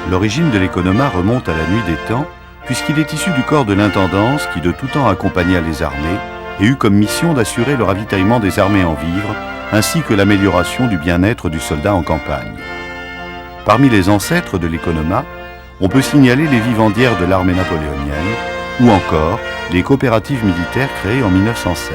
L'origine de l'économa remonte à la nuit des temps, puisqu'il est issu du corps de l'intendance qui de tout temps accompagna les armées et eut comme mission d'assurer le ravitaillement des armées en vivres, ainsi que l'amélioration du bien-être du soldat en campagne. Parmi les ancêtres de l'économa, on peut signaler les vivandières de l'armée napoléonienne ou encore les coopératives militaires créées en 1916.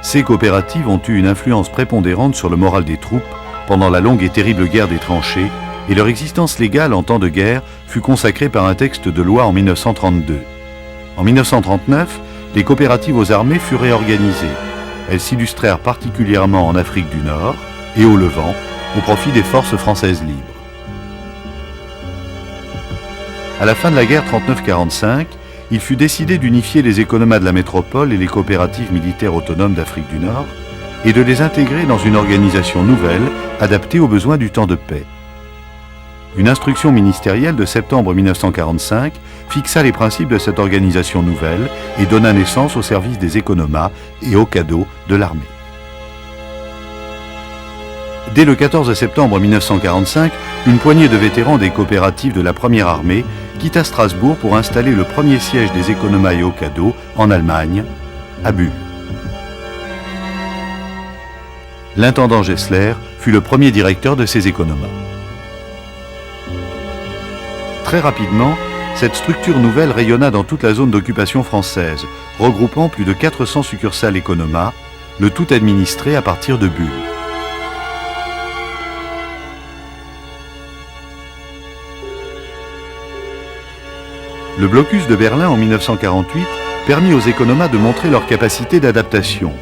Ces coopératives ont eu une influence prépondérante sur le moral des troupes pendant la longue et terrible guerre des tranchées, et leur existence légale en temps de guerre fut consacrée par un texte de loi en 1932. En 1939, les coopératives aux armées furent réorganisées. Elles s'illustrèrent particulièrement en Afrique du Nord et au Levant, au profit des forces françaises libres. À la fin de la guerre 39-45, il fut décidé d'unifier les économas de la métropole et les coopératives militaires autonomes d'Afrique du Nord et de les intégrer dans une organisation nouvelle adaptée aux besoins du temps de paix. Une instruction ministérielle de septembre 1945 fixa les principes de cette organisation nouvelle et donna naissance au service des économas et au cadeau de l'armée. Dès le 14 septembre 1945, une poignée de vétérans des coopératives de la première armée quitta Strasbourg pour installer le premier siège des économas et au cadeau en Allemagne, à Bulle. L'intendant Gessler fut le premier directeur de ces économas. Très rapidement, cette structure nouvelle rayonna dans toute la zone d'occupation française, regroupant plus de 400 succursales économas, le tout administré à partir de Bulle. Le blocus de Berlin en 1948 permit aux économas de montrer leur capacité d'adaptation.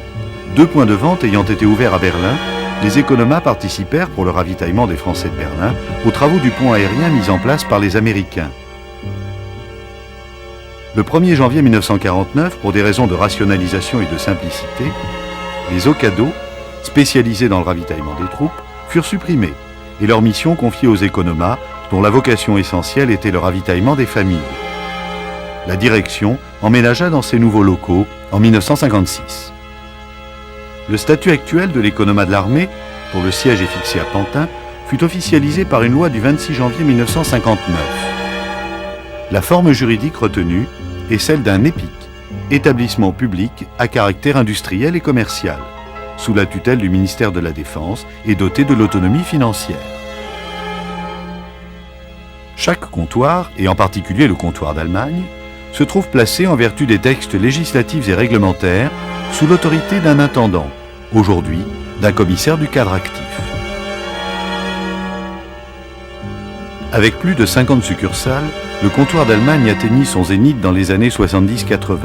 2 points de vente ayant été ouverts à Berlin, les économas participèrent pour le ravitaillement des Français de Berlin aux travaux du pont aérien mis en place par les Américains. Le 1er janvier 1949, pour des raisons de rationalisation et de simplicité, les OCADO, spécialisés dans le ravitaillement des troupes, furent supprimés et leur mission confiée aux économas, dont la vocation essentielle était le ravitaillement des familles. La direction emménagea dans ces nouveaux locaux en 1956. Le statut actuel de l'économat de l'armée, dont le siège est fixé à Pantin, fut officialisé par une loi du 26 janvier 1959. La forme juridique retenue est celle d'un EPIC, établissement public à caractère industriel et commercial, sous la tutelle du ministère de la Défense et doté de l'autonomie financière. Chaque comptoir, et en particulier le comptoir d'Allemagne, se trouve placé en vertu des textes législatifs et réglementaires sous l'autorité d'un intendant, aujourd'hui d'un commissaire du cadre actif. Avec plus de 50 succursales, le comptoir d'Allemagne atteignit son zénith dans les années 70-80,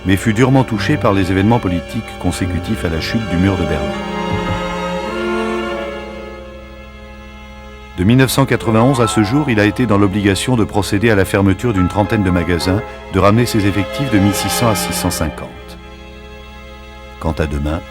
mais fut durement touché par les événements politiques consécutifs à la chute du mur de Berlin. De 1991 à ce jour, il a été dans l'obligation de procéder à la fermeture d'une trentaine de magasins, de ramener ses effectifs de 1600 à 650. Quant à demain,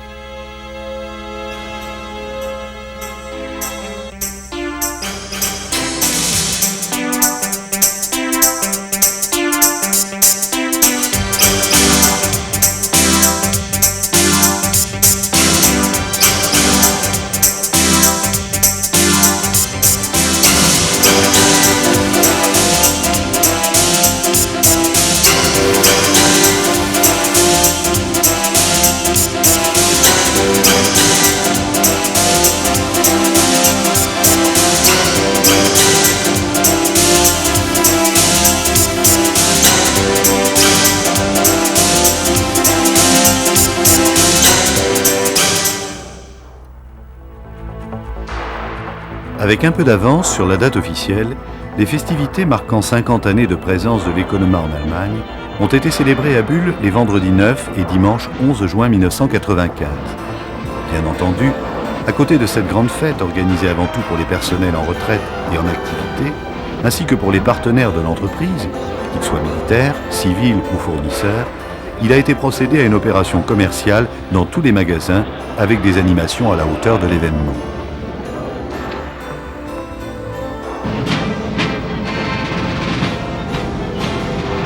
avec un peu d'avance sur la date officielle, les festivités marquant 50 années de présence de l'économa en Allemagne ont été célébrées à Bulle les vendredis 9 et dimanche 11 juin 1995. Bien entendu, à côté de cette grande fête organisée avant tout pour les personnels en retraite et en activité, ainsi que pour les partenaires de l'entreprise, qu'ils soient militaires, civils ou fournisseurs, il a été procédé à une opération commerciale dans tous les magasins avec des animations à la hauteur de l'événement.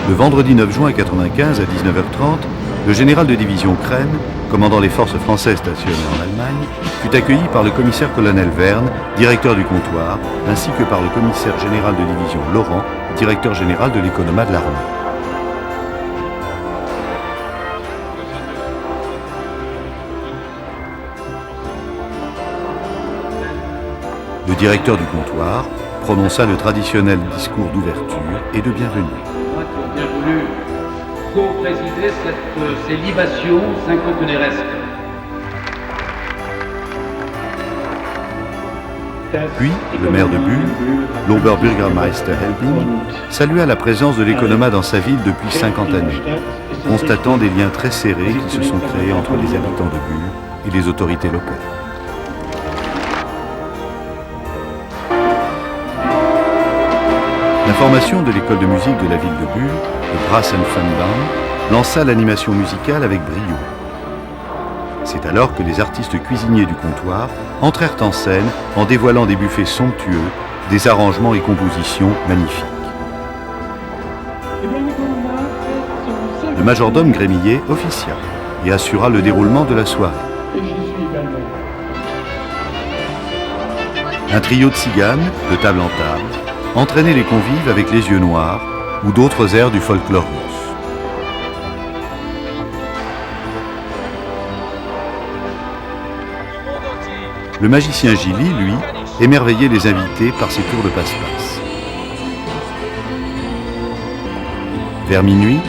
Le vendredi 9 juin 1995 à 19h30, le général de division Crème, commandant les forces françaises stationnées en Allemagne, fut accueilli par le commissaire-colonel Verne, directeur du comptoir, ainsi que par le commissaire général de division Laurent, directeur général de l'économat de l'armée. Le directeur du comptoir prononça le traditionnel discours d'ouverture et de bienvenue. Qui ont bien voulu co-présider ces libations cinquantenaires. Puis, le maire de Bulle, l'Oberbürgermeister Helbing, salua la présence de l'économat dans sa ville depuis 50 années, constatant des liens très serrés qui se sont créés entre les habitants de Bulle et les autorités locales. La formation de l'école de musique de la ville de Bulle, le Brassenfenbahn, lança l'animation musicale avec brio. C'est alors que les artistes cuisiniers du comptoir entrèrent en scène en dévoilant des buffets somptueux, des arrangements et compositions magnifiques. Le majordome Grémillet officia et assura le déroulement de la soirée. Un trio de tziganes, de table en table, entraînait les convives avec les yeux noirs ou d'autres airs du folklore russe. Le magicien Gilly, lui, émerveillait les invités par ses tours de passe-passe. Vers minuit,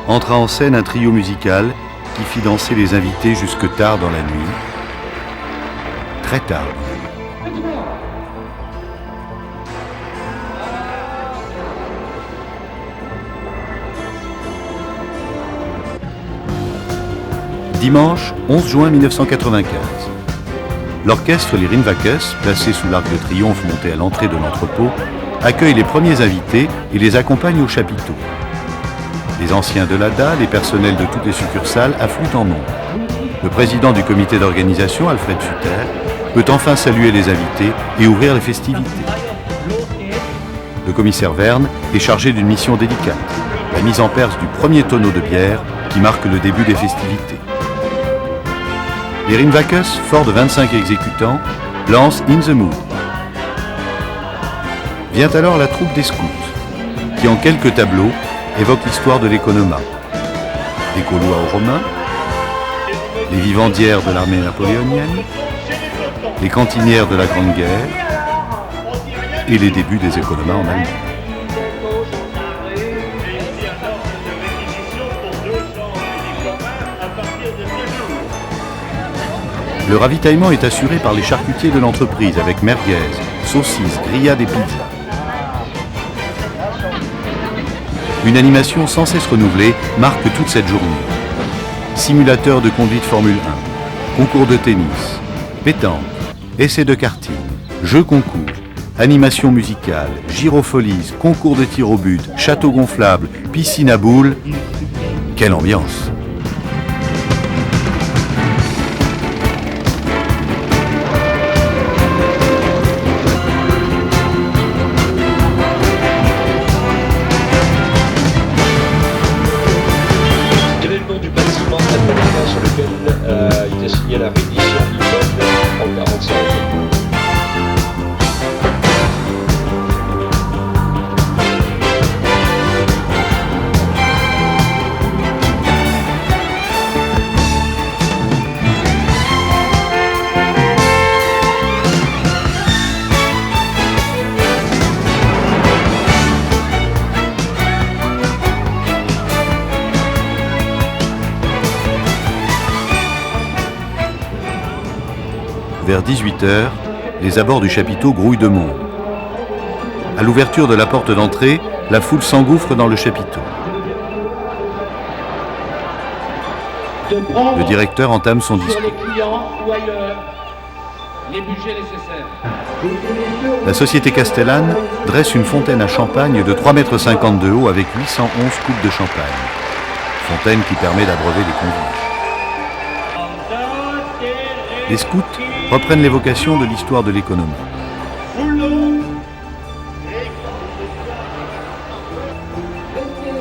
entra en scène un trio musical qui fit danser les invités jusque tard dans la nuit, très tard. Dimanche 11 juin 1995. L'orchestre Les Rinwakes, placé sous l'arc de triomphe monté à l'entrée de l'entrepôt, accueille les premiers invités et les accompagne au chapiteau. Les anciens de l'ADA, les personnels de toutes les succursales affluent en nombre. Le président du comité d'organisation, Alfred Sutter, peut enfin saluer les invités et ouvrir les festivités. Le commissaire Verne est chargé d'une mission délicate, la mise en perce du premier tonneau de bière qui marque le début des festivités. Les Rinwakes, forts de 25 exécutants, lancent In the Mood. Vient alors la troupe des scouts, qui en quelques tableaux évoque l'histoire de l'économat, des Gaulois aux Romains, les vivandières de l'armée napoléonienne, les cantinières de la Grande Guerre et les débuts des économas en Allemagne. Le ravitaillement est assuré par les charcutiers de l'entreprise avec merguez, saucisses, grillades et pizzas. Une animation sans cesse renouvelée marque toute cette journée. Simulateur de conduite Formule 1, concours de tennis, pétanque, essais de karting, jeux concours, animation musicale, gyropholies, concours de tir au but, château gonflable, piscine à boules. Quelle ambiance! La reddition d'immeuble en 45. Vers 18h, les abords du chapiteau grouillent de monde. À l'ouverture de la porte d'entrée, la foule s'engouffre dans le chapiteau. Le directeur entame son discours. La société Castellane dresse une fontaine à champagne de 3,50 m de haut avec 811 coupes de champagne. Fontaine qui permet d'abreuver les convives. Les scouts reprennent l'évocation de l'histoire de l'économie.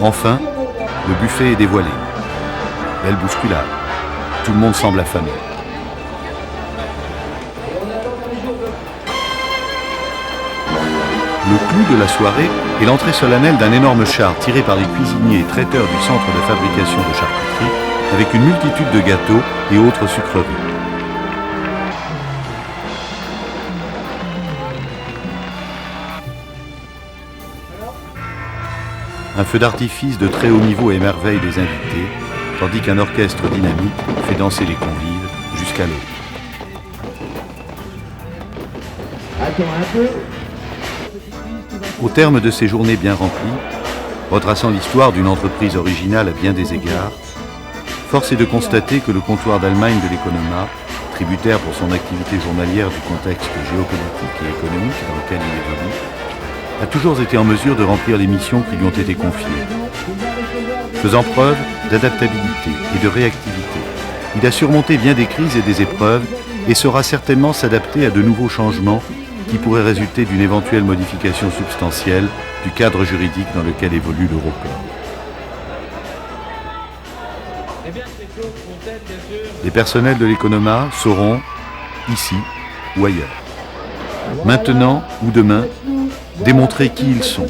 Enfin, le buffet est dévoilé. Belle bousculade. Tout le monde semble affamé. Le clou de la soirée est l'entrée solennelle d'un énorme char tiré par les cuisiniers et traiteurs du centre de fabrication de charcuterie avec une multitude de gâteaux et autres sucreries. Un feu d'artifice de très haut niveau émerveille les invités, tandis qu'un orchestre dynamique fait danser les convives jusqu'à l'aube. Au terme de ces journées bien remplies, retraçant l'histoire d'une entreprise originale à bien des égards, force est de constater que le comptoir d'Allemagne de l'Economa, tributaire pour son activité journalière du contexte géopolitique et économique dans lequel il évolue, a toujours été en mesure de remplir les missions qui lui ont été confiées. Faisant preuve d'adaptabilité et de réactivité, il a surmonté bien des crises et des épreuves et saura certainement s'adapter à de nouveaux changements qui pourraient résulter d'une éventuelle modification substantielle du cadre juridique dans lequel évolue l'Europol. Les personnels de l'Economa sauront, ici ou ailleurs, maintenant ou demain, démontrer qui ils sont.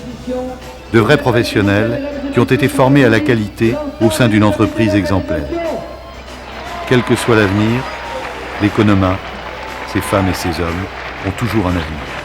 De vrais professionnels qui ont été formés à la qualité au sein d'une entreprise exemplaire. Quel que soit l'avenir, l'Economa, ses femmes et ses hommes, ont toujours un avenir.